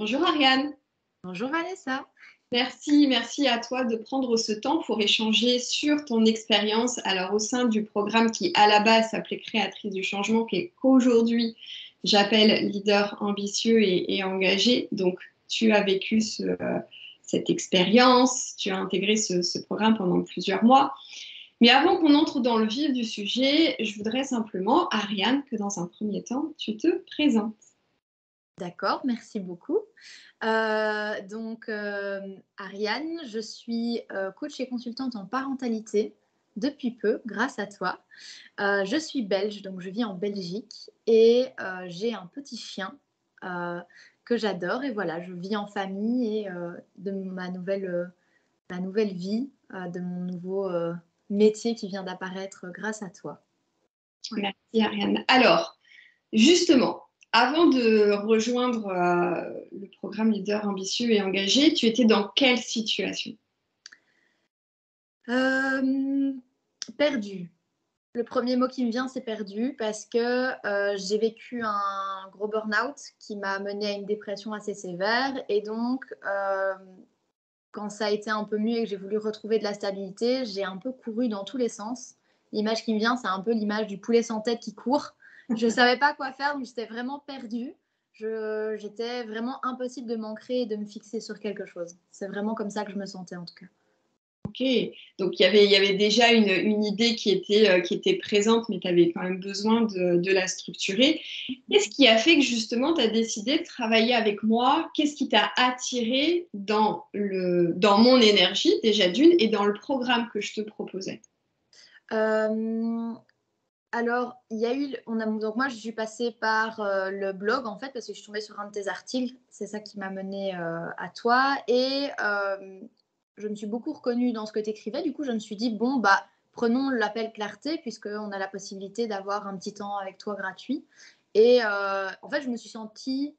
Bonjour Ariane. Bonjour Vanessa. Merci à toi de prendre ce temps pour échanger sur ton expérience. Alors au sein du programme qui à la base s'appelait Créatrice du changement, qu'aujourd'hui j'appelle leader ambitieux et engagé. Donc tu as vécu cette expérience, tu as intégré ce programme pendant plusieurs mois. Mais avant qu'on entre dans le vif du sujet, je voudrais simplement, Ariane, que dans un premier temps, tu te présentes. D'accord, merci beaucoup. Ariane, je suis coach et consultante en parentalité depuis peu, grâce à toi. Je suis belge, donc je vis en Belgique et j'ai un petit chien que j'adore. Et voilà, je vis en famille et de ma nouvelle vie, de mon nouveau métier qui vient d'apparaître grâce à toi. Ouais. Merci Ariane. Alors, justement, avant de rejoindre le programme Leader ambitieux et engagé, tu étais dans quelle situation? Perdu. Le premier mot qui me vient, c'est perdu, parce que j'ai vécu un gros burn-out qui m'a mené à une dépression assez sévère. Et donc, quand ça a été un peu mieux et que j'ai voulu retrouver de la stabilité, j'ai un peu couru dans tous les sens. L'image qui me vient, c'est un peu l'image du poulet sans tête qui court. Je ne savais pas quoi faire, donc j'étais vraiment perdue. J'étais vraiment impossible de m'ancrer et de me fixer sur quelque chose. C'est vraiment comme ça que je me sentais en tout cas. Ok, donc il y avait déjà une idée qui était présente, mais tu avais quand même besoin de la structurer. Qu'est-ce qui a fait que justement tu as décidé de travailler avec moi? Qu'est-ce qui t'a attiré dans mon énergie déjà d'une et dans le programme que je te proposais? Alors, il y a eu, donc moi je suis passée par le blog en fait parce que je suis tombée sur un de tes articles, c'est ça qui m'a menée à toi et je me suis beaucoup reconnue dans ce que tu écrivais. Du coup, je me suis dit bon bah prenons l'appel clarté puisqu'on a la possibilité d'avoir un petit temps avec toi gratuit. Et en fait, je me suis sentie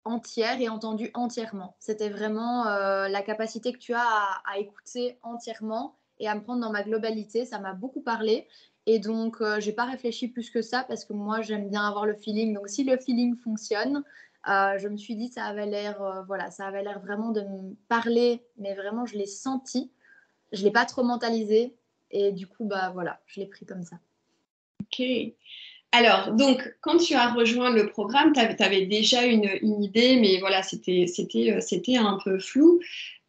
entière et entendue entièrement. C'était vraiment la capacité que tu as à écouter entièrement et à me prendre dans ma globalité. Ça m'a beaucoup parlé. Et donc, je n'ai pas réfléchi plus que ça parce que moi, j'aime bien avoir le feeling. Donc, si le feeling fonctionne, je me suis dit, ça avait l'air ça avait l'air vraiment de me parler, mais vraiment, je l'ai senti. Je ne l'ai pas trop mentalisé. Et du coup, bah voilà, je l'ai pris comme ça. Ok. Alors, donc, quand tu as rejoint le programme, tu avais déjà une idée, mais voilà, c'était un peu flou.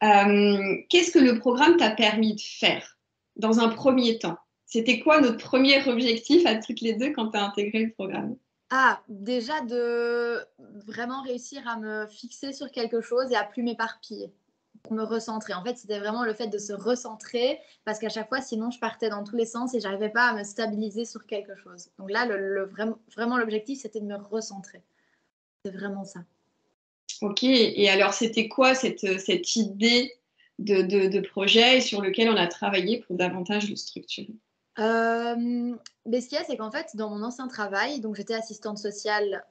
Qu'est-ce que le programme t'a permis de faire dans un premier temps? C'était quoi notre premier objectif à toutes les deux quand tu as intégré le programme? Ah, déjà de vraiment réussir à me fixer sur quelque chose et à plus m'éparpiller pour me recentrer. En fait, c'était vraiment le fait de se recentrer parce qu'à chaque fois, sinon, je partais dans tous les sens et j'arrivais pas à me stabiliser sur quelque chose. Donc là, vraiment l'objectif, c'était de me recentrer. C'est vraiment ça. Ok, et alors c'était quoi cette idée de projet sur lequel on a travaillé pour davantage le structurer? Mais ce qu'il y a, c'est qu'en fait, dans mon ancien travail, donc j'étais assistante sociale,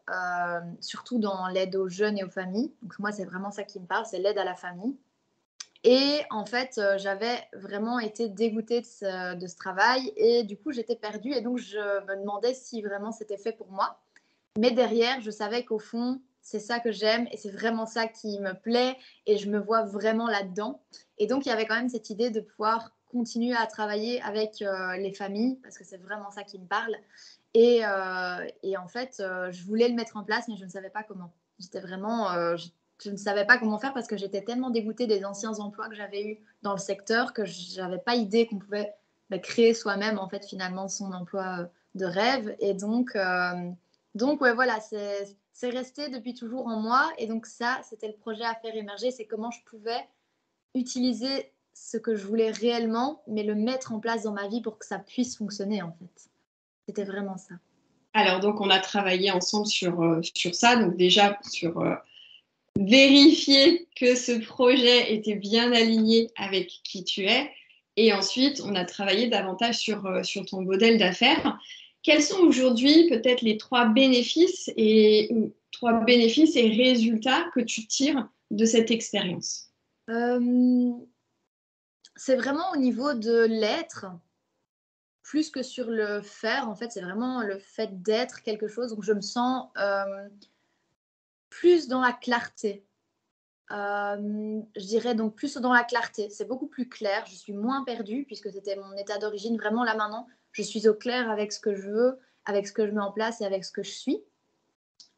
surtout dans l'aide aux jeunes et aux familles. Donc moi, c'est vraiment ça qui me parle, c'est l'aide à la famille. Et en fait, j'avais vraiment été dégoûtée de ce travail et du coup, j'étais perdue et donc je me demandais si vraiment c'était fait pour moi. Mais derrière, je savais qu'au fond, c'est ça que j'aime et c'est vraiment ça qui me plaît et je me vois vraiment là-dedans. Et donc, il y avait quand même cette idée de pouvoir continuer à travailler avec les familles parce que c'est vraiment ça qui me parle. Et en fait, je voulais le mettre en place, mais je ne savais pas comment. J'étais vraiment, je ne savais pas comment faire parce que j'étais tellement dégoûtée des anciens emplois que j'avais eus dans le secteur que je n'avais pas idée qu'on pouvait créer soi-même en fait finalement son emploi de rêve. Et donc ouais, voilà, c'est resté depuis toujours en moi. Et donc ça, c'était le projet à faire émerger, c'est comment je pouvais utiliser ce que je voulais réellement, mais le mettre en place dans ma vie pour que ça puisse fonctionner en fait. C'était vraiment ça. Alors donc on a travaillé ensemble sur ça, donc déjà sur vérifier que ce projet était bien aligné avec qui tu es. Et ensuite, on a travaillé davantage sur ton modèle d'affaires. Quels sont aujourd'hui peut-être les trois bénéfices et résultats que tu tires de cette expérience? C'est vraiment au niveau de l'être, plus que sur le faire. En fait, c'est vraiment le fait d'être quelque chose. Donc, je me sens plus dans la clarté. Je dirais donc plus dans la clarté. C'est beaucoup plus clair. Je suis moins perdue puisque c'était mon état d'origine. Vraiment, là maintenant, je suis au clair avec ce que je veux, avec ce que je mets en place et avec ce que je suis.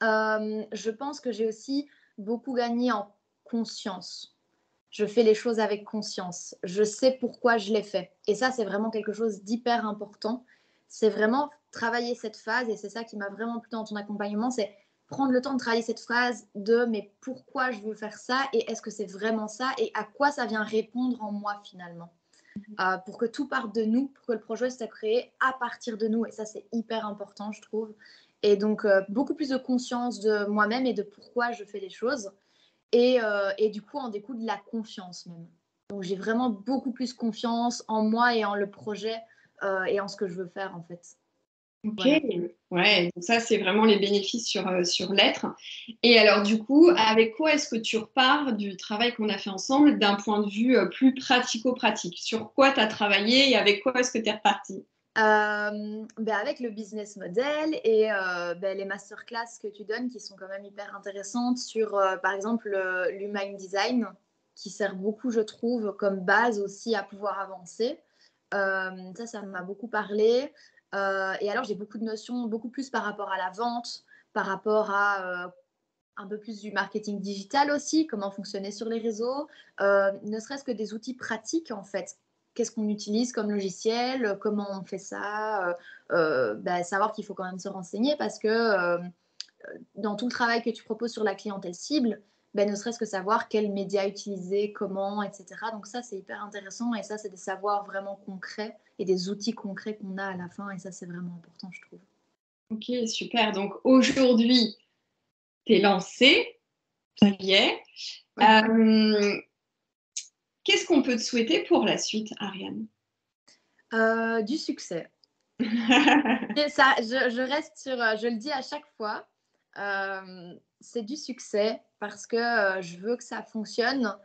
Je pense que j'ai aussi beaucoup gagné en conscience. Je fais les choses avec conscience. Je sais pourquoi je les fais. Et ça, c'est vraiment quelque chose d'hyper important. C'est vraiment travailler cette phase, et c'est ça qui m'a vraiment plu dans ton accompagnement, c'est prendre le temps de travailler cette phase de mais pourquoi je veux faire ça et est-ce que c'est vraiment ça et à quoi ça vient répondre en moi finalement. Pour que tout parte de nous, pour que le projet soit créé à partir de nous. Et ça, c'est hyper important, je trouve. Et donc, beaucoup plus de conscience de moi-même et de pourquoi je fais les choses. Et du coup, en découle de la confiance même. Donc, j'ai vraiment beaucoup plus confiance en moi et en le projet et en ce que je veux faire, en fait. Ok, Voilà. ouais, donc ça, c'est vraiment les bénéfices sur l'être. Et alors, du coup, avec quoi est-ce que tu repars du travail qu'on a fait ensemble d'un point de vue plus pratico-pratique? Sur quoi tu as travaillé et avec quoi est-ce que tu es reparti? Avec le business model et les masterclass que tu donnes qui sont quand même hyper intéressantes sur, par exemple, l'human design, qui sert beaucoup, je trouve, comme base aussi à pouvoir avancer. Ça m'a beaucoup parlé. Et alors, j'ai beaucoup de notions, beaucoup plus par rapport à la vente, par rapport à un peu plus du marketing digital aussi, comment fonctionner sur les réseaux, ne serait-ce que des outils pratiques en fait. Qu'est-ce qu'on utilise comme logiciel, comment on fait ça, savoir qu'il faut quand même se renseigner parce que dans tout le travail que tu proposes sur la clientèle cible, ne serait-ce que savoir quels médias utiliser, comment, etc. Donc ça, c'est hyper intéressant et ça, c'est des savoirs vraiment concrets et des outils concrets qu'on a à la fin et ça, c'est vraiment important, je trouve. Ok, super. Donc, aujourd'hui, tu es lancé, ça y est. Ouais. Qu'est-ce qu'on peut te souhaiter pour la suite, Ariane? Du succès. Et ça, je reste sur, je le dis à chaque fois, c'est du succès parce que je veux que ça fonctionne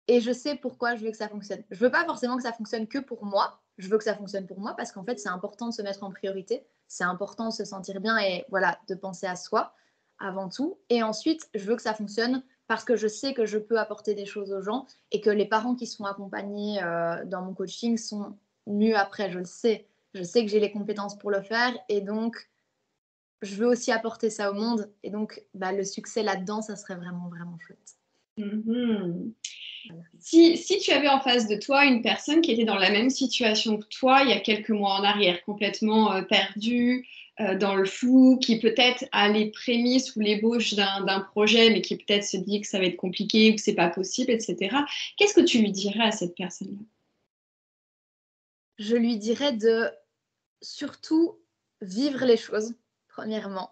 et je sais pourquoi je veux que ça fonctionne. Je veux pas forcément que ça fonctionne que pour moi, je veux que ça fonctionne pour moi parce qu'en fait, c'est important de se mettre en priorité, c'est important de se sentir bien et voilà, de penser à soi avant tout. Et ensuite, je veux que ça fonctionne parce que je sais que je peux apporter des choses aux gens et que les parents qui sont accompagnés dans mon coaching sont mieux après, je le sais. Je sais que j'ai les compétences pour le faire et donc je veux aussi apporter ça au monde. Et donc, le succès là-dedans, ça serait vraiment, vraiment chouette. Mhm. Si tu avais en face de toi une personne qui était dans la même situation que toi il y a quelques mois en arrière, complètement perdue, dans le flou, qui peut-être a les prémices ou l'ébauche d'un projet, mais qui peut-être se dit que ça va être compliqué ou que c'est pas possible, etc. Qu'est-ce que tu lui dirais à cette personne-là? Je lui dirais de surtout vivre les choses, premièrement,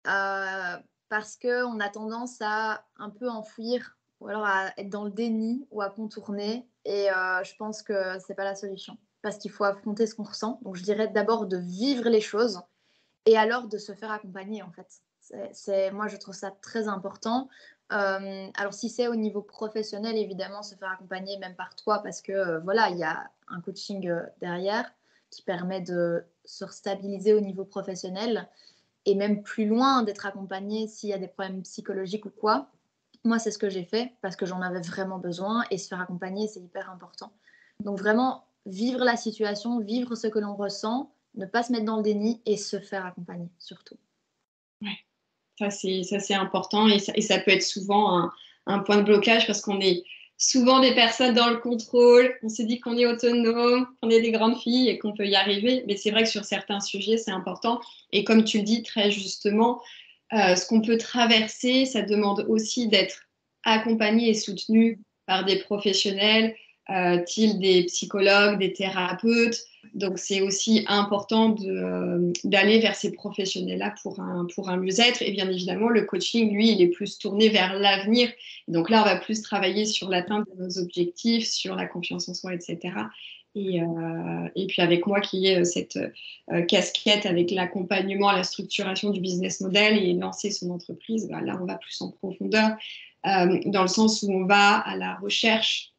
parce qu'on a tendance à un peu enfouir ou alors à être dans le déni ou à contourner. Et je pense que c'est pas la solution parce qu'il faut affronter ce qu'on ressent. Donc, je dirais d'abord de vivre les choses et alors de se faire accompagner, en fait. Moi, je trouve ça très important. Alors, si c'est au niveau professionnel, évidemment, se faire accompagner même par toi parce que voilà, il y a un coaching derrière qui permet de se stabiliser au niveau professionnel et même plus loin d'être accompagné s'il y a des problèmes psychologiques ou quoi. Moi, c'est ce que j'ai fait parce que j'en avais vraiment besoin et se faire accompagner, c'est hyper important. Donc vraiment, vivre la situation, vivre ce que l'on ressent, ne pas se mettre dans le déni et se faire accompagner, surtout. Ouais, ça c'est important et ça peut être souvent un point de blocage parce qu'on est souvent des personnes dans le contrôle, on se dit qu'on est autonome, qu'on est des grandes filles et qu'on peut y arriver, mais c'est vrai que sur certains sujets, c'est important. Et comme tu le dis très justement, ce qu'on peut traverser, ça demande aussi d'être accompagné et soutenu par des professionnels, tels des psychologues, des thérapeutes. Donc, c'est aussi important d'aller vers ces professionnels-là pour un mieux-être. Et bien évidemment, le coaching, lui, il est plus tourné vers l'avenir. Donc là, on va plus travailler sur l'atteinte de nos objectifs, sur la confiance en soi, etc. Et puis avec moi qui ai cette casquette avec l'accompagnement à la structuration du business model et lancer son entreprise, là, on va plus en profondeur dans le sens où on va à la recherche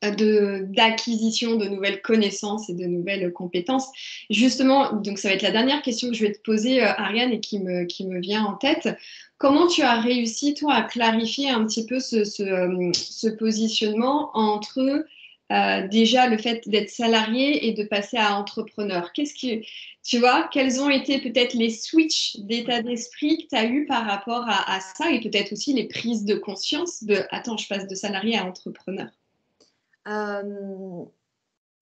d'acquisition de nouvelles connaissances et de nouvelles compétences. Justement, donc ça va être la dernière question que je vais te poser, Ariane, et qui me vient en tête. Comment tu as réussi, toi, à clarifier un petit peu ce positionnement entre déjà le fait d'être salarié et de passer à entrepreneur? Tu vois, quels ont été peut-être les switches d'état d'esprit que tu as eu par rapport à ça et peut-être aussi les prises de conscience de, attends, je passe de salarié à entrepreneur? Euh,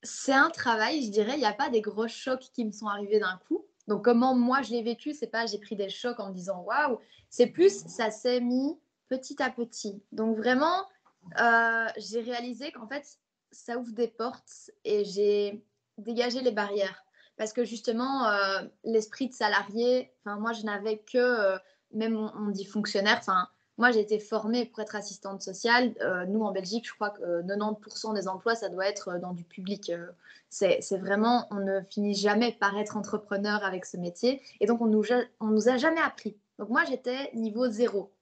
c'est un travail, je dirais. Il n'y a pas des gros chocs qui me sont arrivés d'un coup. Donc, comment moi je l'ai vécu, c'est pas j'ai pris des chocs en me disant waouh, c'est plus ça s'est mis petit à petit. Donc, vraiment, j'ai réalisé qu'en fait, ça ouvre des portes et j'ai dégagé les barrières. Parce que justement, l'esprit de salarié, moi, je n'avais que, même on dit fonctionnaire, moi, j'ai été formée pour être assistante sociale. Nous, en Belgique, je crois que 90% des emplois, ça doit être dans du public. C'est vraiment, on ne finit jamais par être entrepreneur avec ce métier. Et donc, on nous a jamais appris. Donc, moi, j'étais niveau zéro.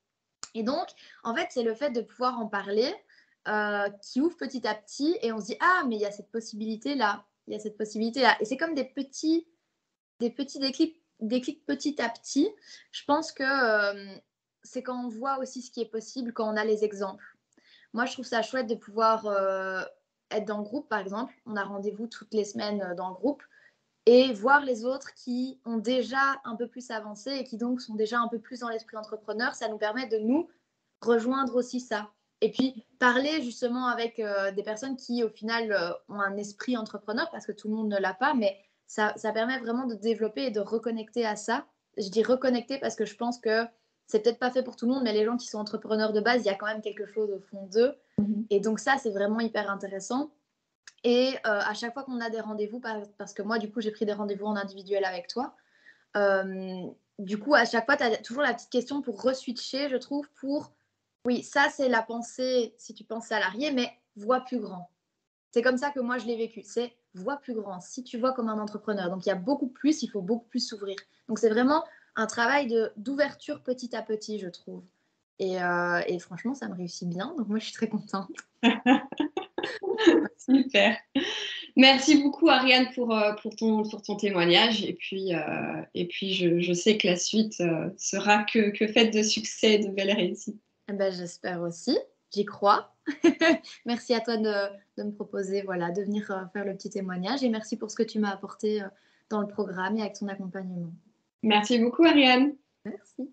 Et donc, en fait, c'est le fait de pouvoir en parler qui ouvre petit à petit. Et on se dit, ah, mais il y a cette possibilité-là. Il y a cette possibilité-là. Et c'est comme des petits déclics petit à petit. Je pense que c'est quand on voit aussi ce qui est possible, quand on a les exemples. Moi, je trouve ça chouette de pouvoir être dans le groupe, par exemple. On a rendez-vous toutes les semaines dans le groupe et voir les autres qui ont déjà un peu plus avancé et qui donc sont déjà un peu plus dans l'esprit entrepreneur. Ça nous permet de nous rejoindre aussi ça. Et puis, parler justement avec des personnes qui, au final, ont un esprit entrepreneur, parce que tout le monde ne l'a pas, mais ça permet vraiment de développer et de reconnecter à ça. Je dis reconnecter parce que je pense que c'est peut-être pas fait pour tout le monde, mais les gens qui sont entrepreneurs de base, il y a quand même quelque chose au fond d'eux. Et donc ça, c'est vraiment hyper intéressant. Et à chaque fois qu'on a des rendez-vous, parce que moi, du coup, j'ai pris des rendez-vous en individuel avec toi, du coup, à chaque fois, tu as toujours la petite question pour re-switcher, je trouve, pour, oui, ça, c'est la pensée, si tu penses salarié, mais vois plus grand. C'est comme ça que moi, je l'ai vécu. C'est vois plus grand, si tu vois comme un entrepreneur. Donc, il y a beaucoup plus, il faut beaucoup plus s'ouvrir. Donc, c'est vraiment un travail d'ouverture petit à petit, je trouve. Et franchement, ça me réussit bien. Donc, moi, je suis très contente. Super. Merci beaucoup, Ariane, pour ton témoignage. Et puis je sais que la suite sera que faite de succès et de belles réussites. Eh ben, j'espère aussi. J'y crois. Merci à toi de me proposer voilà, de venir faire le petit témoignage. Et merci pour ce que tu m'as apporté dans le programme et avec ton accompagnement. Merci beaucoup, Ariane. Merci.